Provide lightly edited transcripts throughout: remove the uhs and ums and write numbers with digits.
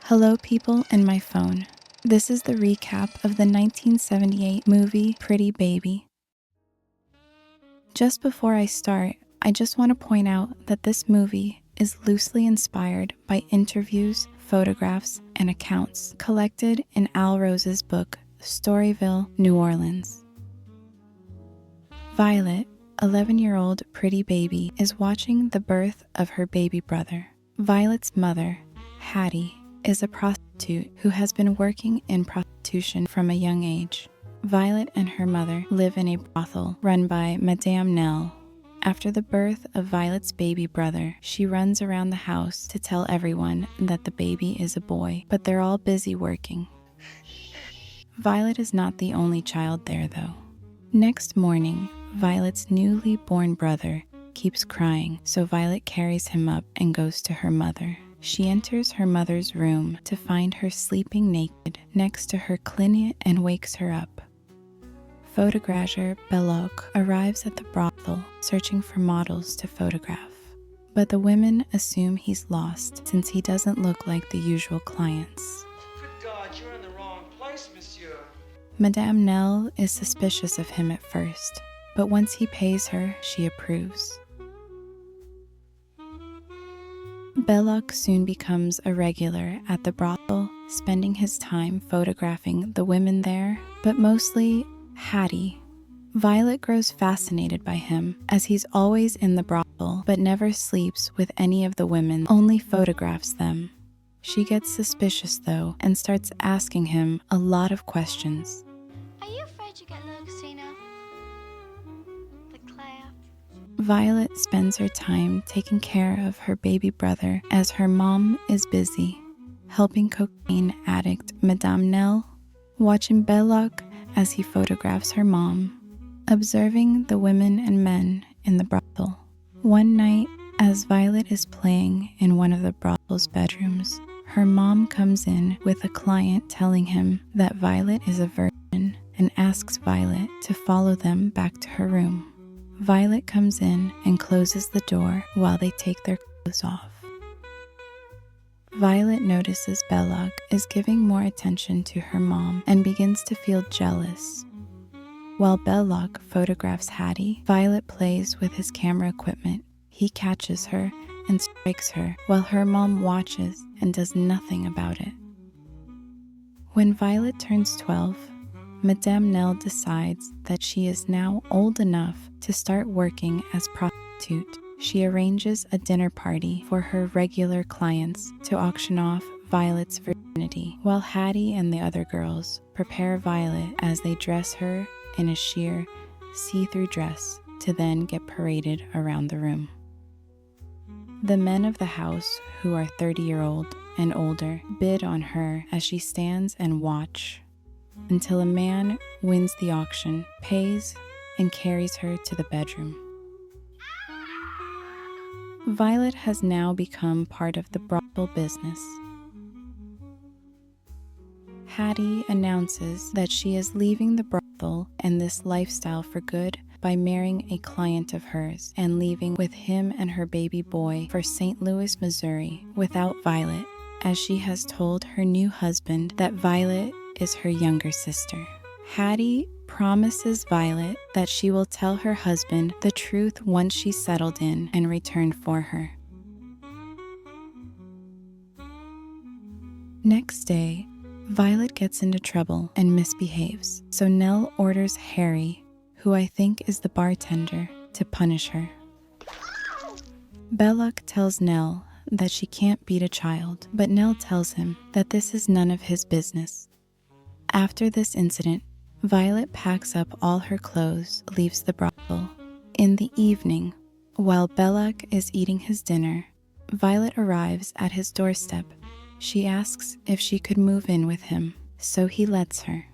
Hello, people and my phone. This is the recap of the 1978 movie Pretty Baby. Just before I start, I just want to point out that this movie is loosely inspired by interviews, photographs, and accounts collected in Al Rose's book, Storyville, New Orleans. Violet, 11-year-old Pretty Baby, is watching the birth of her baby brother. Violet's mother, Hattie, is a prostitute who has been working in prostitution from a young age. Violet and her mother live in a brothel run by Madame Nell. After the birth of Violet's baby brother, she runs around the house to tell everyone that the baby is a boy, but they're all busy working. Violet is not the only child there, though. Next morning, Violet's newly born brother keeps crying, so Violet carries him up and goes to her mother. She enters her mother's room to find her sleeping naked next to her clinic and wakes her up. Photographer Bellocq arrives at the brothel searching for models to photograph, but the women assume he's lost since he doesn't look like the usual clients. Good God, you're in the wrong place, monsieur. Madame Nell is suspicious of him at first, but once he pays her, she approves. Bellocq soon becomes a regular at the brothel, spending his time photographing the women there, but mostly Hattie. Violet grows fascinated by him, as he's always in the brothel but never sleeps with any of the women, only photographs them. She gets suspicious though and starts asking him a lot of questions. Are you afraid you get little casino? The Claire? Violet spends her time taking care of her baby brother as her mom is busy, helping cocaine addict Madame Nell, watching Bellocq as he photographs her mom, observing the women and men in the brothel. One night, as Violet is playing in one of the brothel's bedrooms, her mom comes in with a client telling him that Violet is a virgin and asks Violet to follow them back to her room. Violet comes in and closes the door while they take their clothes off. Violet notices Bellocq is giving more attention to her mom and begins to feel jealous. While Bellocq photographs Hattie, Violet plays with his camera equipment. He catches her and strikes her while her mom watches and does nothing about it. When Violet turns 12, Madame Nell decides that she is now old enough to start working as prostitute. She arranges a dinner party for her regular clients to auction off Violet's virginity, while Hattie and the other girls prepare Violet as they dress her in a sheer, see-through dress to then get paraded around the room. The men of the house, who are 30-year-old and older, bid on her as she stands and watch until a man wins the auction, pays, and carries her to the bedroom. Violet has now become part of the brothel business. Hattie announces that she is leaving the brothel and this lifestyle for good by marrying a client of hers and leaving with him and her baby boy for St. Louis, Missouri, without Violet, as she has told her new husband that Violet is her younger sister. Hattie promises Violet that she will tell her husband the truth once she's settled in and return for her. Next day, Violet gets into trouble and misbehaves, so Nell orders Harry, who I think is the bartender, to punish her. Bellocq tells Nell that she can't beat a child, but Nell tells him that this is none of his business. After this incident, Violet packs up all her clothes, leaves the brothel. In the evening, while Bellocq is eating his dinner, Violet arrives at his doorstep. She asks if she could move in with him, so he lets her.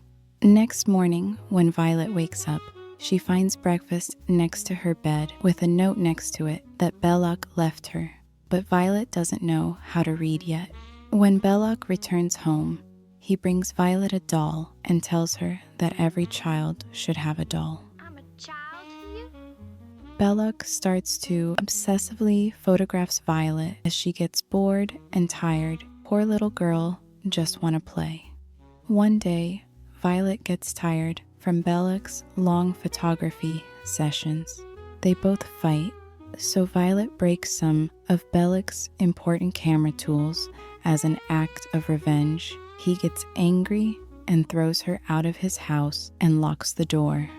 Next morning, when Violet wakes up, she finds breakfast next to her bed with a note next to it that Bellocq left her, but Violet doesn't know how to read yet. When Bellocq returns home, he brings Violet a doll and tells her that every child should have a doll. I'm a child here. Bellocq starts to obsessively photographs Violet as she gets bored and tired. Poor little girl just want to play. One day, Violet gets tired from Belloq's long photography sessions. They both fight, so Violet breaks some of Bellocq's important camera tools as an act of revenge. He gets angry and throws her out of his house and locks the door.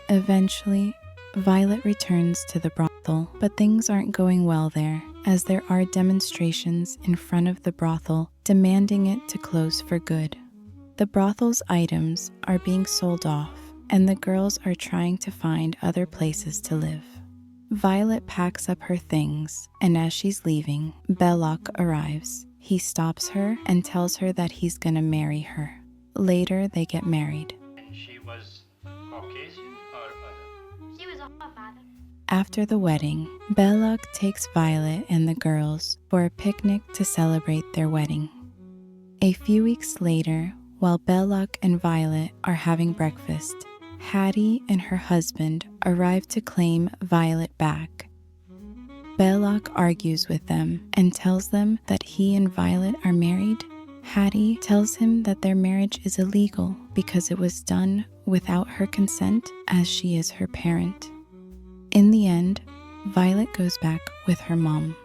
Eventually, Violet returns to the brothel, but things aren't going well there, as there are demonstrations in front of the brothel demanding it to close for good. The brothel's items are being sold off, and the girls are trying to find other places to live. Violet packs up her things, and as she's leaving, Bellocq arrives. He stops her and tells her that he's gonna marry her. Later, they get married. And she was Caucasian or other? She was a hot father. After the wedding, Bellocq takes Violet and the girls for a picnic to celebrate their wedding. A few weeks later, while Bellocq and Violet are having breakfast, Hattie and her husband arrive to claim Violet back. Bellocq argues with them and tells them that he and Violet are married. Hattie tells him that their marriage is illegal because it was done without her consent, as she is her parent. In the end, Violet goes back with her mom.